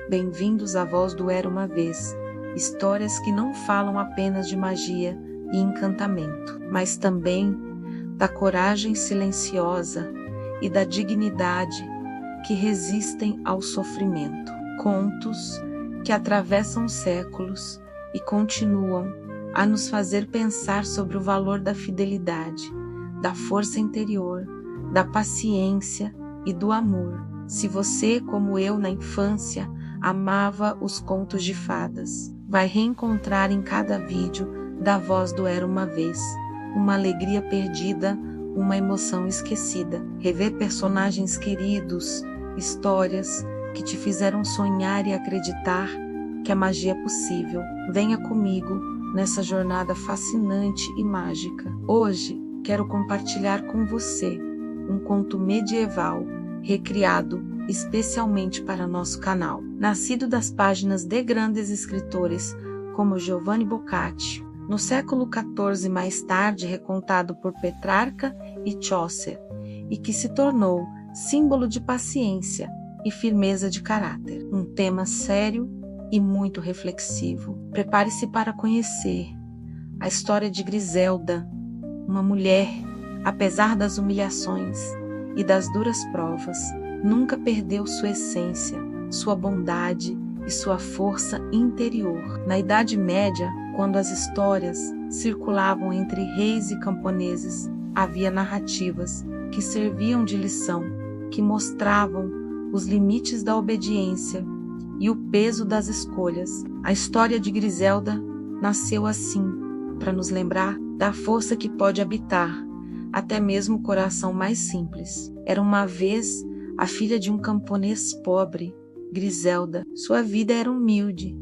Bem-vindos à Voz do Era Uma Vez, histórias que não falam apenas de magia e encantamento, mas também da coragem silenciosa e da dignidade que resistem ao sofrimento. Contos que atravessam séculos e continuam a nos fazer pensar sobre o valor da fidelidade, da força interior, da paciência e do amor. Se você, como eu na infância, amava os contos de fadas, vai reencontrar em cada vídeo da Voz do Era Uma Vez uma alegria perdida, uma emoção esquecida. Rever personagens queridos, histórias que te fizeram sonhar e acreditar que a magia é possível. Venha comigo nessa jornada fascinante e mágica. Hoje quero compartilhar com você um conto medieval recriado especialmente para nosso canal. Nascido das páginas de grandes escritores como Giovanni Boccaccio, no século XIV, mais tarde recontado por Petrarca e Chaucer, e que se tornou símbolo de paciência e firmeza de caráter. Um tema sério e muito reflexivo. Prepare-se para conhecer a história de Griselda, uma mulher, apesar das humilhações e das duras provas, nunca perdeu sua essência, sua bondade e sua força interior. Na Idade Média, quando as histórias circulavam entre reis e camponeses, havia narrativas que serviam de lição, que mostravam os limites da obediência e o peso das escolhas. A história de Griselda nasceu assim, para nos lembrar da força que pode habitar até mesmo o coração mais simples. Era uma vez a filha de um camponês pobre, Griselda. Sua vida era humilde.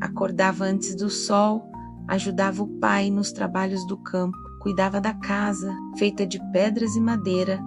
Acordava antes do sol, ajudava o pai nos trabalhos do campo, cuidava da casa, feita de pedras e madeira,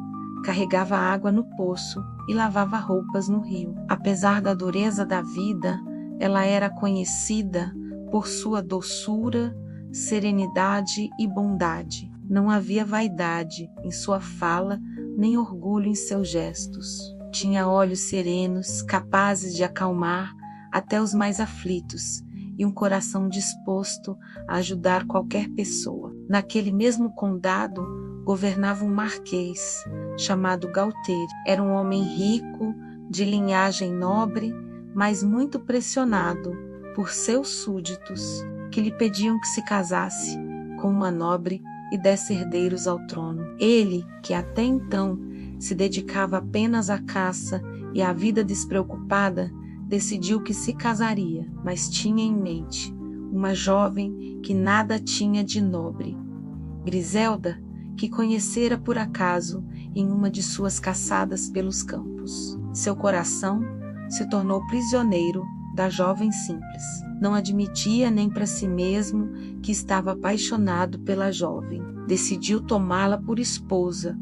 carregava água no poço e lavava roupas no rio. Apesar da dureza da vida, ela era conhecida por sua doçura, serenidade e bondade. Não havia vaidade em sua fala, nem orgulho em seus gestos. Tinha olhos serenos, capazes de acalmar até os mais aflitos, e um coração disposto a ajudar qualquer pessoa. Naquele mesmo condado, governava um marquês, chamado Galtieri. Era um homem rico, de linhagem nobre, mas muito pressionado por seus súditos, que lhe pediam que se casasse com uma nobre e desse herdeiros ao trono. Ele, que até então se dedicava apenas à caça e à vida despreocupada, decidiu que se casaria, mas tinha em mente uma jovem que nada tinha de nobre. Griselda, que conhecera por acaso em uma de suas caçadas pelos campos. Seu coração se tornou prisioneiro da jovem simples. Não admitia nem para si mesmo que estava apaixonado pela jovem. Decidiu tomá-la por esposa,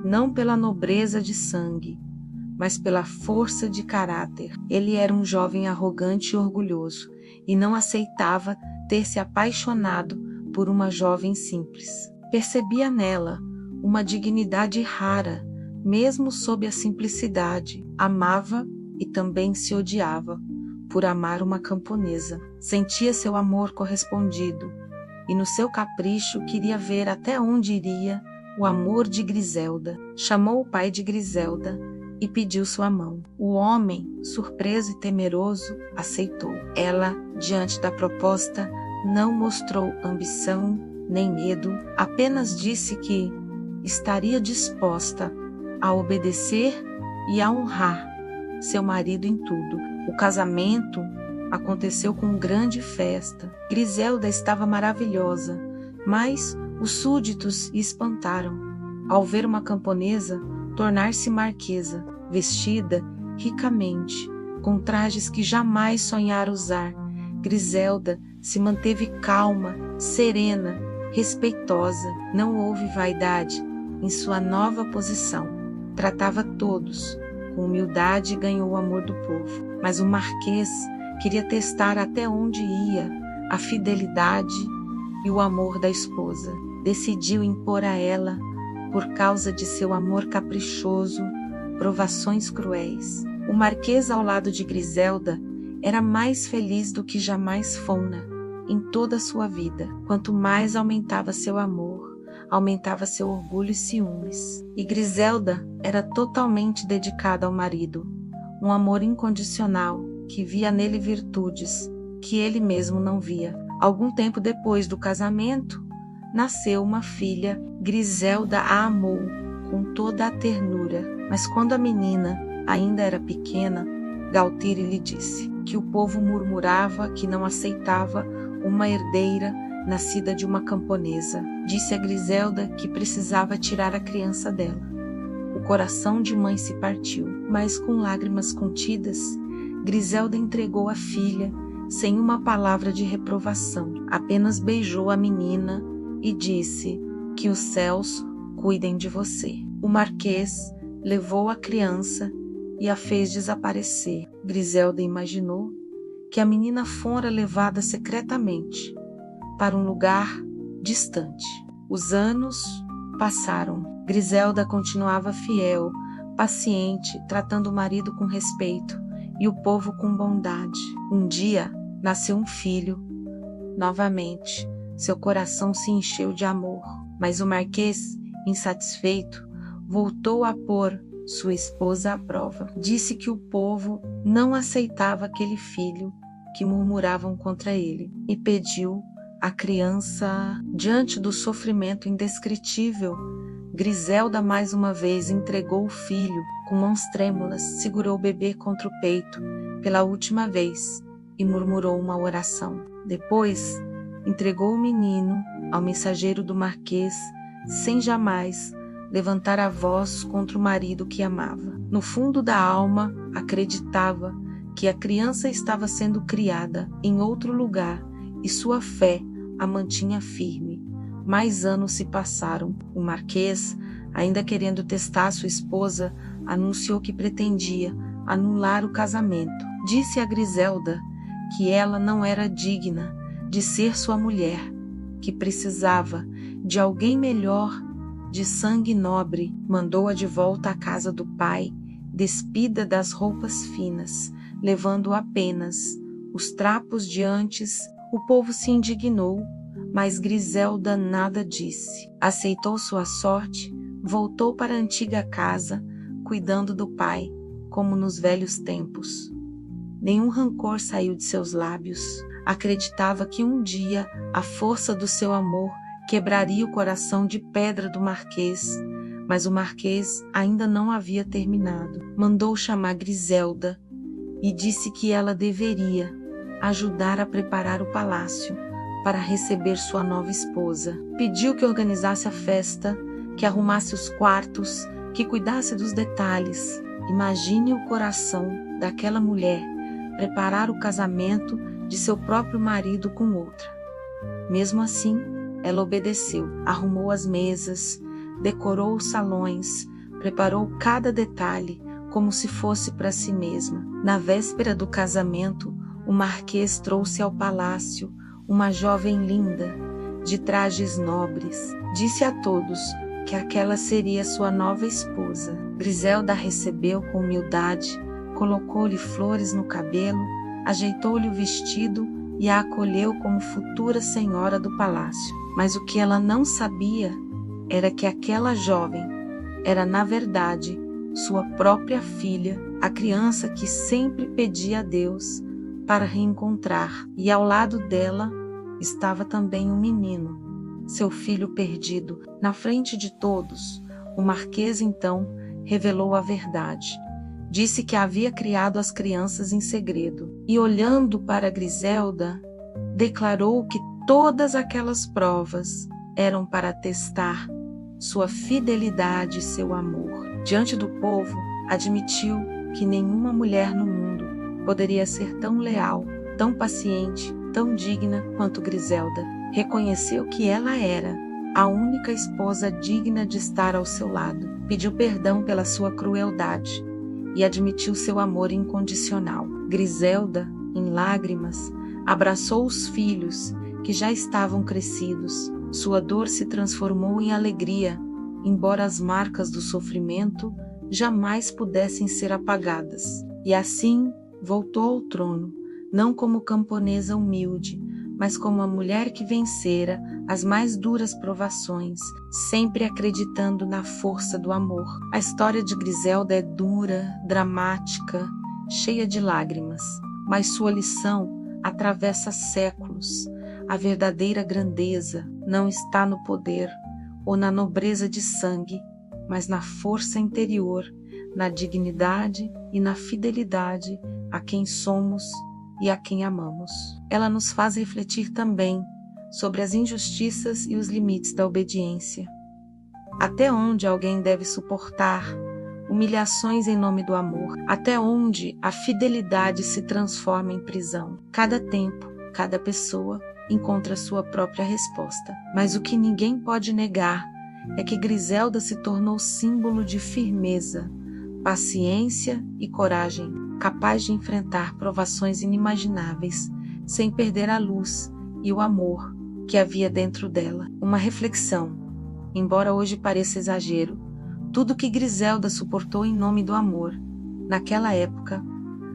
não pela nobreza de sangue, mas pela força de caráter. Ele era um jovem arrogante e orgulhoso, e não aceitava ter se apaixonado por uma jovem simples. Percebia nela uma dignidade rara, mesmo sob a simplicidade. Amava e também se odiava por amar uma camponesa. Sentia seu amor correspondido, e no seu capricho queria ver até onde iria o amor de Griselda. Chamou o pai de Griselda e pediu sua mão. O homem, surpreso e temeroso, aceitou. Ela, diante da proposta, não mostrou ambição nem medo, apenas disse que estaria disposta a obedecer e a honrar seu marido em tudo. O casamento aconteceu com grande festa. Griselda estava maravilhosa, mas os súditos espantaram ao ver uma camponesa tornar-se marquesa, vestida ricamente, com trajes que jamais sonhara usar. Griselda se manteve calma, serena, respeitosa. Não houve vaidade em sua nova posição. Tratava todos com humildade e ganhou o amor do povo. Mas o marquês queria testar até onde ia a fidelidade e o amor da esposa. Decidiu impor a ela, por causa de seu amor caprichoso, provações cruéis. O marquês, ao lado de Griselda, era mais feliz do que jamais fora em toda a sua vida. Quanto mais aumentava seu amor, aumentava seu orgulho e ciúmes. E Griselda era totalmente dedicada ao marido, um amor incondicional que via nele virtudes que ele mesmo não via. Algum tempo depois do casamento, nasceu uma filha. Griselda a amou com toda a ternura, mas quando a menina ainda era pequena, Galtire lhe disse que o povo murmurava que não aceitava uma herdeira nascida de uma camponesa. Disse a Griselda que precisava tirar a criança dela. O coração de mãe se partiu, mas com lágrimas contidas, Griselda entregou a filha sem uma palavra de reprovação. Apenas beijou a menina e disse que os céus cuidem de você. O marquês levou a criança e a fez desaparecer. Griselda imaginou que a menina fora levada secretamente para um lugar distante. Os anos passaram. Griselda continuava fiel, paciente, tratando o marido com respeito e o povo com bondade. Um dia nasceu um filho. Novamente, seu coração se encheu de amor, mas o marquês, insatisfeito, voltou a pôr sua esposa à prova. Disse que o povo não aceitava aquele filho, que murmuravam contra ele, e pediu a criança. Diante do sofrimento indescritível, Griselda mais uma vez entregou o filho. Com mãos trêmulas, segurou o bebê contra o peito pela última vez e murmurou uma oração. Depois, entregou o menino ao mensageiro do marquês, sem jamais levantar a voz contra o marido que amava. No fundo da alma, acreditava que a criança estava sendo criada em outro lugar e sua fé a mantinha firme. Mais anos se passaram. O marquês, ainda querendo testar sua esposa, anunciou que pretendia anular o casamento. Disse a Griselda que ela não era digna de ser sua mulher, que precisava de alguém melhor, de sangue nobre. Mandou-a de volta à casa do pai, despida das roupas finas, levando apenas os trapos de antes. O povo se indignou, mas Griselda nada disse. Aceitou sua sorte, voltou para a antiga casa, cuidando do pai, como nos velhos tempos. Nenhum rancor saiu de seus lábios. Acreditava que um dia a força do seu amor quebraria o coração de pedra do marquês, mas o marquês ainda não havia terminado. Mandou chamar Griselda e disse que ela deveria ajudar a preparar o palácio para receber sua nova esposa. Pediu que organizasse a festa, que arrumasse os quartos, que cuidasse dos detalhes. Imagine o coração daquela mulher preparar o casamento de seu próprio marido com outra. Mesmo assim, ela obedeceu, arrumou as mesas, decorou os salões, preparou cada detalhe como se fosse para si mesma. Na véspera do casamento, o marquês trouxe ao palácio uma jovem linda, de trajes nobres. Disse a todos que aquela seria sua nova esposa. Griselda a recebeu com humildade, colocou-lhe flores no cabelo, ajeitou-lhe o vestido e a acolheu como futura senhora do palácio. Mas o que ela não sabia era que aquela jovem era, na verdade, sua própria filha, a criança que sempre pedia a Deus para reencontrar. E ao lado dela estava também um menino, seu filho perdido. Na frente de todos, o marquês então revelou a verdade. Disse que havia criado as crianças em segredo e, olhando para Griselda, declarou que todas aquelas provas eram para testar sua fidelidade e seu amor. Diante do povo, admitiu que nenhuma mulher no mundo poderia ser tão leal, tão paciente, tão digna quanto Griselda. Reconheceu que ela era a única esposa digna de estar ao seu lado. Pediu perdão pela sua crueldade e admitiu seu amor incondicional. Griselda, em lágrimas, abraçou os filhos que já estavam crescidos. Sua dor se transformou em alegria, embora as marcas do sofrimento jamais pudessem ser apagadas. E assim voltou ao trono, não como camponesa humilde, mas como a mulher que vencera as mais duras provações, sempre acreditando na força do amor. A história de Griselda é dura, dramática, cheia de lágrimas, mas sua lição atravessa séculos. A verdadeira grandeza não está no poder ou na nobreza de sangue, mas na força interior, na dignidade e na fidelidade a quem somos e a quem amamos. Ela nos faz refletir também sobre as injustiças e os limites da obediência. Até onde alguém deve suportar humilhações em nome do amor? Até onde a fidelidade se transforma em prisão? Cada tempo, cada pessoa encontra sua própria resposta. Mas o que ninguém pode negar é que Griselda se tornou símbolo de firmeza, paciência e coragem, capaz de enfrentar provações inimagináveis sem perder a luz e o amor que havia dentro dela. Uma reflexão. Embora hoje pareça exagero, tudo que Griselda suportou em nome do amor, naquela época,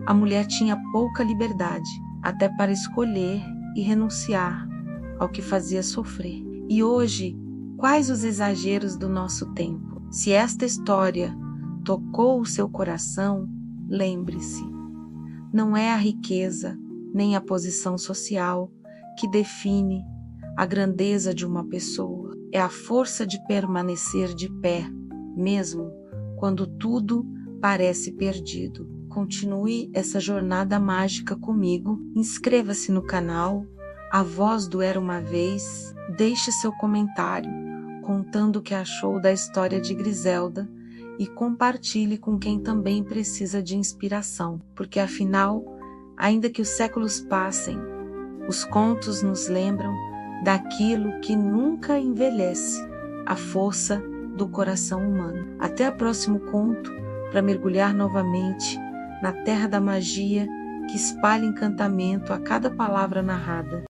a mulher tinha pouca liberdade, até para escolher e renunciar ao que fazia sofrer. E hoje, quais os exageros do nosso tempo? Se esta história tocou o seu coração, lembre-se, não é a riqueza nem a posição social que define a grandeza de uma pessoa. É a força de permanecer de pé, mesmo quando tudo parece perdido. Continue essa jornada mágica comigo. Inscreva-se no canal A Voz do Era Uma Vez. Deixe seu comentário contando o que achou da história de Griselda e compartilhe com quem também precisa de inspiração, porque afinal, ainda que os séculos passem, os contos nos lembram daquilo que nunca envelhece, a força do coração humano. Até o próximo conto, para mergulhar novamente na terra da magia que espalha encantamento a cada palavra narrada.